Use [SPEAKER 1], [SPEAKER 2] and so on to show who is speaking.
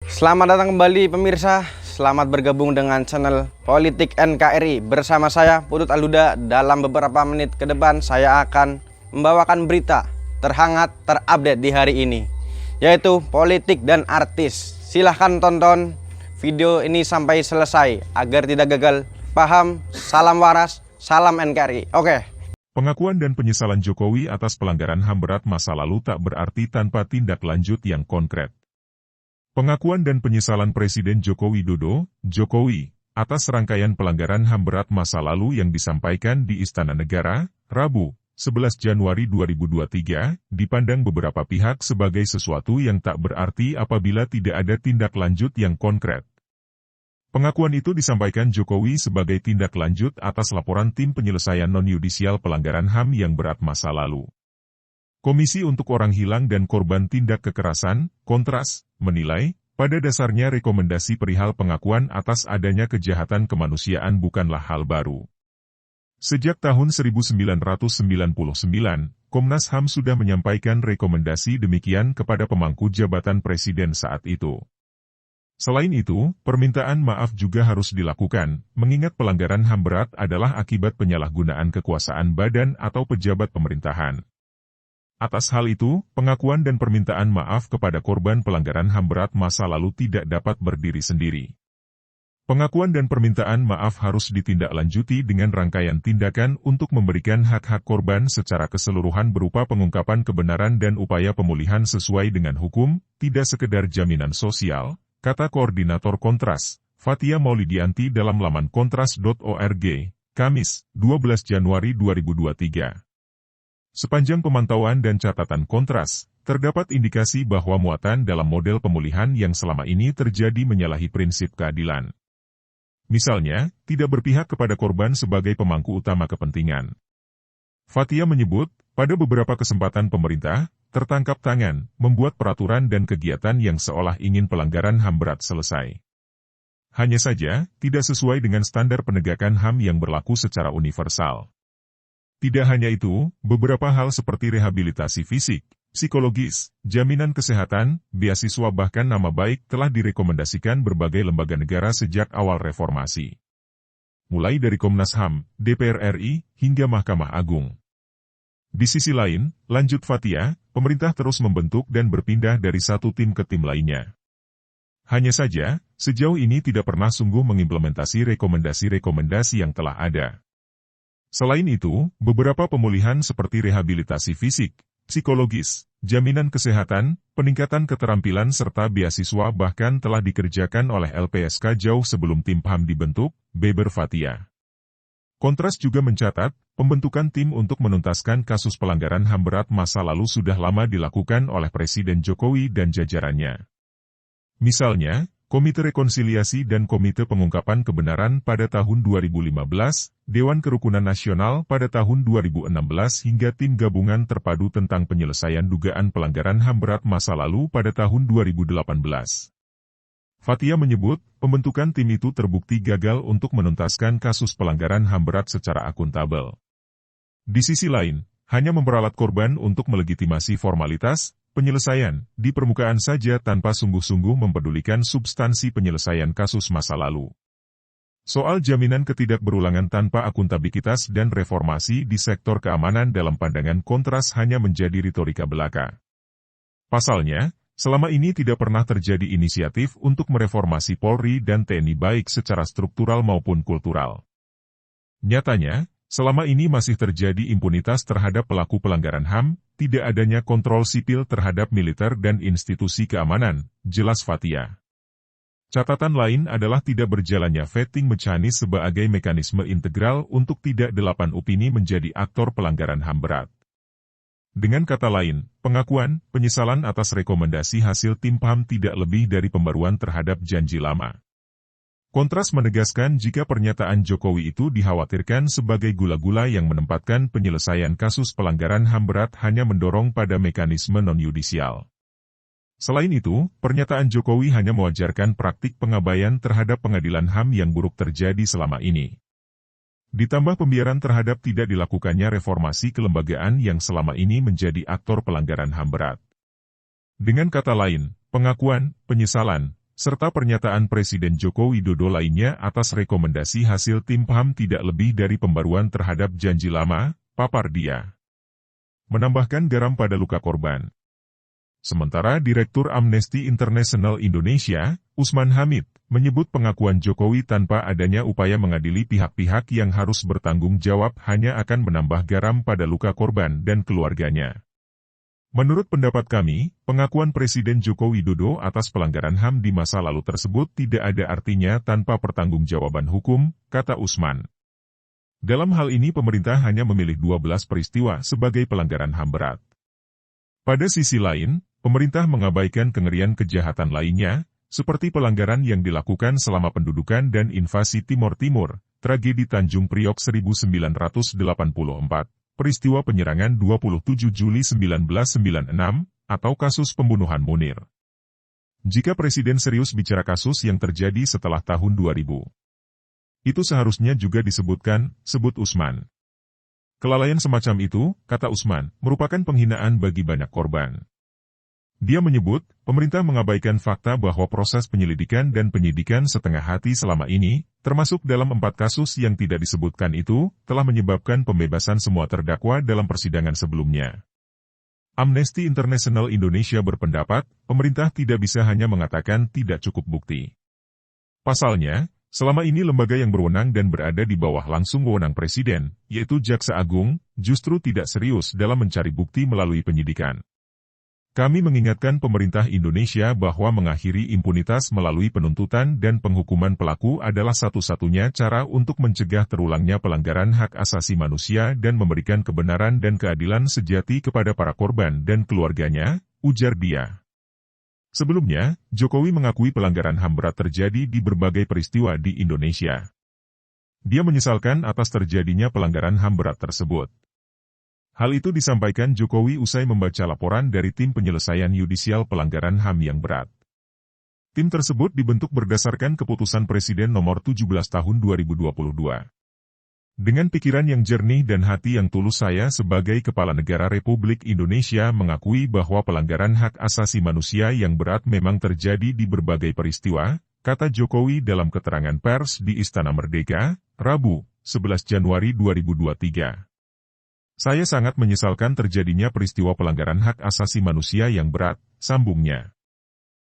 [SPEAKER 1] Selamat datang kembali pemirsa, selamat bergabung dengan channel Politik NKRI. Bersama saya Putut Aluda. Dalam beberapa menit ke depan saya akan membawakan berita terhangat terupdate di hari ini, yaitu politik dan artis. Silahkan tonton video ini sampai selesai agar tidak gagal paham. Salam waras, salam NKRI. Oke.
[SPEAKER 2] Pengakuan dan penyesalan Jokowi atas pelanggaran HAM berat masa lalu tak berarti tanpa tindak lanjut yang konkret. Pengakuan dan penyesalan Presiden Joko Widodo, Jokowi, atas rangkaian pelanggaran HAM berat masa lalu yang disampaikan di Istana Negara, Rabu, 11 Januari 2023, dipandang beberapa pihak sebagai sesuatu yang tak berarti apabila tidak ada tindak lanjut yang konkret. Pengakuan itu disampaikan Jokowi sebagai tindak lanjut atas laporan tim penyelesaian non-yudisial pelanggaran HAM yang berat masa lalu. Komisi untuk Orang Hilang dan Korban Tindak Kekerasan, Kontras, menilai, pada dasarnya rekomendasi perihal pengakuan atas adanya kejahatan kemanusiaan bukanlah hal baru. Sejak tahun 1999, Komnas HAM sudah menyampaikan rekomendasi demikian kepada pemangku jabatan presiden saat itu. Selain itu, permintaan maaf juga harus dilakukan, mengingat pelanggaran HAM berat adalah akibat penyalahgunaan kekuasaan badan atau pejabat pemerintahan. Atas hal itu, pengakuan dan permintaan maaf kepada korban pelanggaran HAM berat masa lalu tidak dapat berdiri sendiri. Pengakuan dan permintaan maaf harus ditindaklanjuti dengan rangkaian tindakan untuk memberikan hak-hak korban secara keseluruhan berupa pengungkapan kebenaran dan upaya pemulihan sesuai dengan hukum, tidak sekedar jaminan sosial, kata Koordinator Kontras, Fathia Maulidianti dalam laman kontras.org, Kamis, 12 Januari 2023. Sepanjang pemantauan dan catatan Kontras, terdapat indikasi bahwa muatan dalam model pemulihan yang selama ini terjadi menyalahi prinsip keadilan. Misalnya, tidak berpihak kepada korban sebagai pemangku utama kepentingan. Fathia menyebut, pada beberapa kesempatan pemerintah, tertangkap tangan, membuat peraturan dan kegiatan yang seolah ingin pelanggaran HAM berat selesai. Hanya saja, tidak sesuai dengan standar penegakan HAM yang berlaku secara universal. Tidak hanya itu, beberapa hal seperti rehabilitasi fisik, psikologis, jaminan kesehatan, beasiswa bahkan nama baik telah direkomendasikan berbagai lembaga negara sejak awal reformasi. Mulai dari Komnas HAM, DPR RI, hingga Mahkamah Agung. Di sisi lain, lanjut Fathia, pemerintah terus membentuk dan berpindah dari satu tim ke tim lainnya. Hanya saja, sejauh ini tidak pernah sungguh mengimplementasi rekomendasi-rekomendasi yang telah ada. Selain itu, beberapa pemulihan seperti rehabilitasi fisik, psikologis, jaminan kesehatan, peningkatan keterampilan serta beasiswa bahkan telah dikerjakan oleh LPSK jauh sebelum tim HAM dibentuk, beber Fathia. Kontras juga mencatat, pembentukan tim untuk menuntaskan kasus pelanggaran HAM berat masa lalu sudah lama dilakukan oleh Presiden Jokowi dan jajarannya. Misalnya, Komite Rekonsiliasi dan Komite Pengungkapan Kebenaran pada tahun 2015, Dewan Kerukunan Nasional pada tahun 2016 hingga Tim Gabungan Terpadu tentang Penyelesaian Dugaan Pelanggaran HAM berat masa lalu pada tahun 2018. Fathia menyebut, pembentukan tim itu terbukti gagal untuk menuntaskan kasus pelanggaran HAM berat secara akuntabel. Di sisi lain, hanya memperalat korban untuk melegitimasi formalitas penyelesaian di permukaan saja tanpa sungguh-sungguh mempedulikan substansi penyelesaian kasus masa lalu. Soal jaminan ketidakberulangan tanpa akuntabilitas dan reformasi di sektor keamanan dalam pandangan Kontras hanya menjadi retorika belaka. Pasalnya, selama ini tidak pernah terjadi inisiatif untuk mereformasi Polri dan TNI baik secara struktural maupun kultural. Nyatanya, selama ini masih terjadi impunitas terhadap pelaku pelanggaran HAM, tidak adanya kontrol sipil terhadap militer dan institusi keamanan, jelas Fathia. Catatan lain adalah tidak berjalannya vetting mechanism sebagai mekanisme integral untuk tidak delapan opini menjadi aktor pelanggaran HAM berat. Dengan kata lain, pengakuan, penyesalan atas rekomendasi hasil tim HAM tidak lebih dari pembaruan terhadap janji lama. Kontras menegaskan jika pernyataan Jokowi itu dikhawatirkan sebagai gula-gula yang menempatkan penyelesaian kasus pelanggaran HAM berat hanya mendorong pada mekanisme non-yudisial. Selain itu, pernyataan Jokowi hanya mewajarkan praktik pengabaian terhadap pengadilan HAM yang buruk terjadi selama ini. Ditambah pembiaran terhadap tidak dilakukannya reformasi kelembagaan yang selama ini menjadi aktor pelanggaran HAM berat. Dengan kata lain, pengakuan, penyesalan, serta pernyataan Presiden Joko Widodo lainnya atas rekomendasi hasil tim PAM tidak lebih dari pembaruan terhadap janji lama, papar dia. Menambahkan garam pada luka korban. Sementara Direktur Amnesty International Indonesia, Usman Hamid, menyebut pengakuan Jokowi tanpa adanya upaya mengadili pihak-pihak yang harus bertanggung jawab hanya akan menambah garam pada luka korban dan keluarganya. Menurut pendapat kami, pengakuan Presiden Joko Widodo atas pelanggaran HAM di masa lalu tersebut tidak ada artinya tanpa pertanggungjawaban hukum, kata Usman. Dalam hal ini pemerintah hanya memilih 12 peristiwa sebagai pelanggaran HAM berat. Pada sisi lain, pemerintah mengabaikan kengerian kejahatan lainnya, seperti pelanggaran yang dilakukan selama pendudukan dan invasi Timor Timur, tragedi Tanjung Priok 1984, peristiwa penyerangan 27 Juli 1996, atau kasus pembunuhan Munir. Jika Presiden serius bicara kasus yang terjadi setelah tahun 2000, itu seharusnya juga disebutkan, sebut Usman. Kelalaian semacam itu, kata Usman, merupakan penghinaan bagi banyak korban. Dia menyebut, pemerintah mengabaikan fakta bahwa proses penyelidikan dan penyidikan setengah hati selama ini, termasuk dalam 4 kasus yang tidak disebutkan itu, telah menyebabkan pembebasan semua terdakwa dalam persidangan sebelumnya. Amnesty International Indonesia berpendapat, pemerintah tidak bisa hanya mengatakan tidak cukup bukti. Pasalnya, selama ini lembaga yang berwenang dan berada di bawah langsung wewenang Presiden, yaitu Jaksa Agung, justru tidak serius dalam mencari bukti melalui penyidikan. Kami mengingatkan pemerintah Indonesia bahwa mengakhiri impunitas melalui penuntutan dan penghukuman pelaku adalah satu-satunya cara untuk mencegah terulangnya pelanggaran hak asasi manusia dan memberikan kebenaran dan keadilan sejati kepada para korban dan keluarganya, ujar dia. Sebelumnya, Jokowi mengakui pelanggaran HAM berat terjadi di berbagai peristiwa di Indonesia. Dia menyesalkan atas terjadinya pelanggaran HAM berat tersebut. Hal itu disampaikan Jokowi usai membaca laporan dari tim penyelesaian yudisial pelanggaran HAM yang berat. Tim tersebut dibentuk berdasarkan keputusan Presiden nomor 17 tahun 2022. Dengan pikiran yang jernih dan hati yang tulus saya sebagai Kepala Negara Republik Indonesia mengakui bahwa pelanggaran hak asasi manusia yang berat memang terjadi di berbagai peristiwa, kata Jokowi dalam keterangan pers di Istana Merdeka, Rabu, 11 Januari 2023. Saya sangat menyesalkan terjadinya peristiwa pelanggaran hak asasi manusia yang berat, sambungnya.